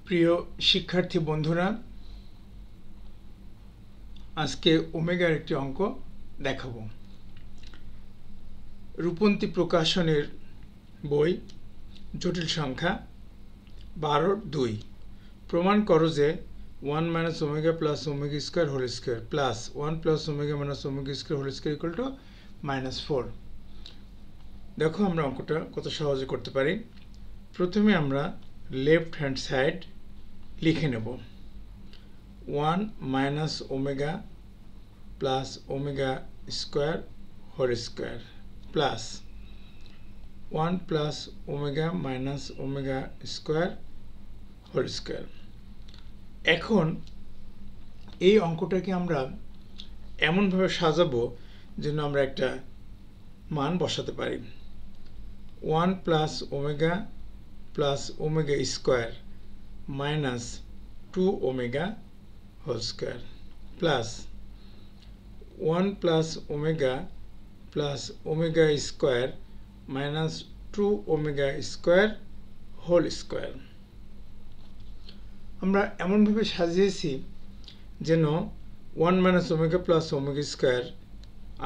প্রিয় শিক্ষার্থী বন্ধুরা, আজকে ওমেগার একটি অঙ্ক দেখাবো। রূপন্তী প্রকাশনের বই জটিল সংখ্যা 12-2। প্রমাণ করো যে 1 - omega plus omega square whole square plus 1 plus omega minus omega square whole square equal to -4। দেখো আমরা অঙ্কটা কত সহজে করতে পারি। প্রথমে আমরা লেফট হ্যান্ড সাইড লিখে নেব 1 minus omega plus omega square whole square plus 1 plus omega minus omega square whole square. এখন এই অঙ্কটাকে আমরা এমনভাবে সাজাবো যেন আমরা একটা মান বসাতে পারি। 1 plus omega plus omega square minus 2 omega whole square plus 1 plus omega plus omega square minus 2 omega square whole square. আমরা এমনভাবে সাজিয়েছি যেন 1 minus omega plus omega square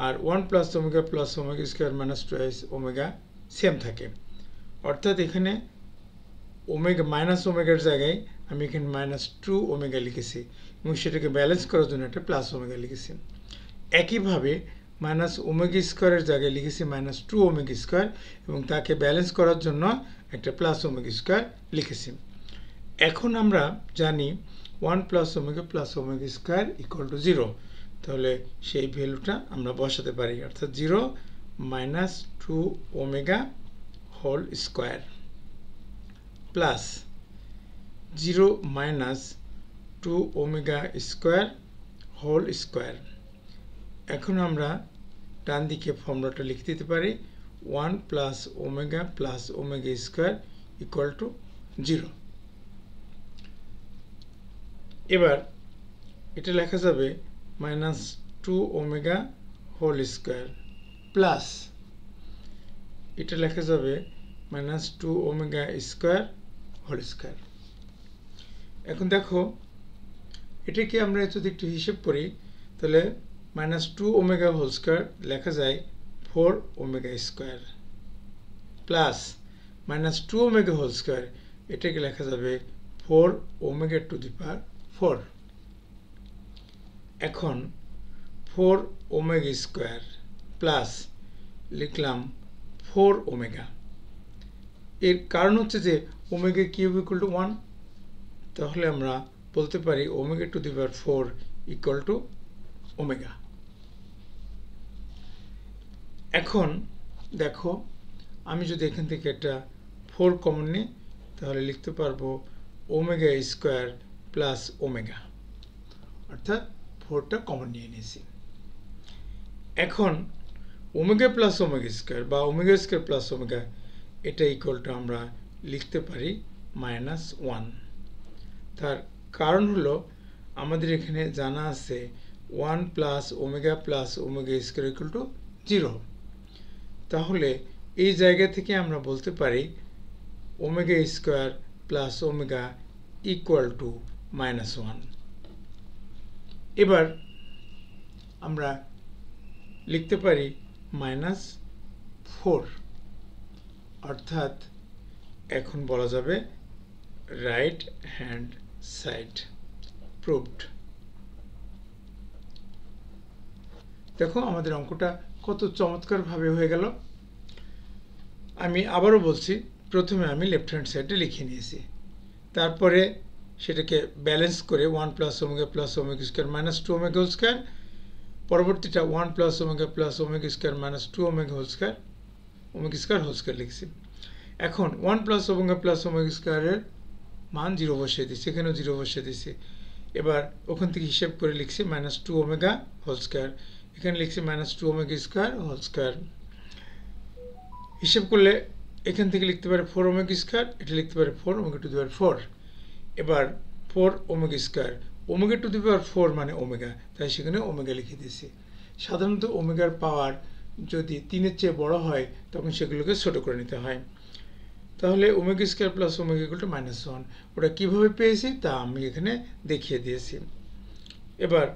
আর 1 plus omega plus omega square minus 2 omega same থাকে। অর্থাৎ এখানে omega minus ওমেগার জায়গায় আমি এখানে -2 ওমেগা লিখেছি এবং সেটাকে ব্যালেন্স করার জন্য একটা প্লাস ওমেগা লিখেছি। একইভাবে মাইনাস ওমেগা স্কয়ারের জায়গায় লিখেছি -2 ওমেগা স্কয়ার এবং তাকে ব্যালেন্স করার জন্য একটা প্লাস ওমেগা স্কয়ার লিখেছি। এখন আমরা জানি 1 plus omega plus omega square equal to 0, তাহলে সেই ভ্যালুটা আমরা বসাতে পারি, অর্থাৎ 0 - 2 omega whole square plus 0 - 2 omega square whole square. এখন আমরা ডান দিকে ফর্মুলাটা লিখে দিতে পারি 1 plus omega plus omega square equal to 0। এবার এটা লেখা যাবে -2 ওমেগা হোল স্কয়ার প্লাস এটা লেখা যাবে -2 ওমেগা স্কয়ার হোল স্কয়ার। এখন দেখো এটাকে আমরা যদি একটু হিসেব করি তাহলে -2 ওমেগা হোল স্কয়ার লেখা যায় 4 omega square plus -2 omega whole square এটাকে লেখা যাবে 4 ওমেগা টু দি পাওয়ার 4। এখন 4 ওমেগা স্কয়ার প্লাস লিখলাম 4 ওমেগা। এর কারণ হচ্ছে যে ওমেগা কিউব ইকুয়াল টু 1, তাহলে আমরা বলতে পারি omega to the power 4 equal to omega. এখন দেখো আমি যদি এখান থেকে একটা 4 কমন নিই তাহলে লিখতে পারবো ওমেগা স্কয়ার প্লাস ওমেগা, অর্থাৎ 4টা কমন নিয়ে নিয়েছি। এখন ওমেগা প্লাস ওমেগা স্কয়ার বা ওমেগা স্কয়ার প্লাস ওমেগা এটা ইকুয়াল টু আমরা লিখতে পারি -1। তার কারণ হলো আমাদের এখানে জানা আছে 1 plus omega square equal to 0, তাহলে এই জায়গা থেকে আমরা বলতে পারি omega square plus omega equal to -1। এবার আমরা লিখতে পারি -4, অর্থাৎ এখন বলা যাবে রাইট হ্যান্ড সাইড প্রুভড। দেখো আমাদের অঙ্কটা কত চমৎকারভাবে হয়ে গেল। আমি আবারও বলছি, প্রথমে আমি লেফট হ্যান্ড সাইডে লিখে নিয়েছি, তারপরে সেটাকে ব্যালেন্স করে 1 plus omega square -2 omega whole square, পরবর্তীটা 1 plus omega square -2 omega square whole square লিখছি। এখন 1 প্লাস ওমেগা স্কয়ারের মান 0 বসিয়ে দিচ্ছি, এখানেও 0 বসিয়ে দিচ্ছি। এবার ওখান থেকে হিসেব করে লিখছি -2 ওমেগা হোল স্কয়ার, এখানে লিখছি -2 ওমেগা স্কয়ার হোল স্কয়ার। হিসেব করলে এখান থেকে লিখতে পারে 4 ওমেগা স্কয়ার, এটা লিখতে পারে 4 ওমেগা টু দি পাওয়ার 4। এবার 4 omega square, omega to the power 4 মানে ওমেগা, তাই সেখানে ওমেগা লিখে দিয়েছি। সাধারণত ওমেগার পাওয়ার যদি 3-এর চেয়ে বড় হয় তখন সেগুলোকে ছোট করে নিতে হয়। তাহলে omega square plus omega equal to -1 ওটা কীভাবে পেয়েছি তা আমি এখানে দেখিয়ে দিয়েছি। এবার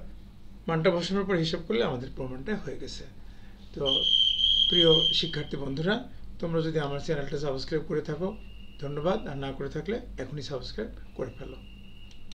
মানটা বসানোর পর হিসাব করলে আমাদের প্রমাণটা হয়ে গেছে। তো প্রিয় শিক্ষার্থী বন্ধুরা, তোমরা যদি আমার চ্যানেলটা সাবস্ক্রাইব করে থাকো ধন্যবাদ, আর না করে থাকলে এখনই সাবস্ক্রাইব করে ফেলো।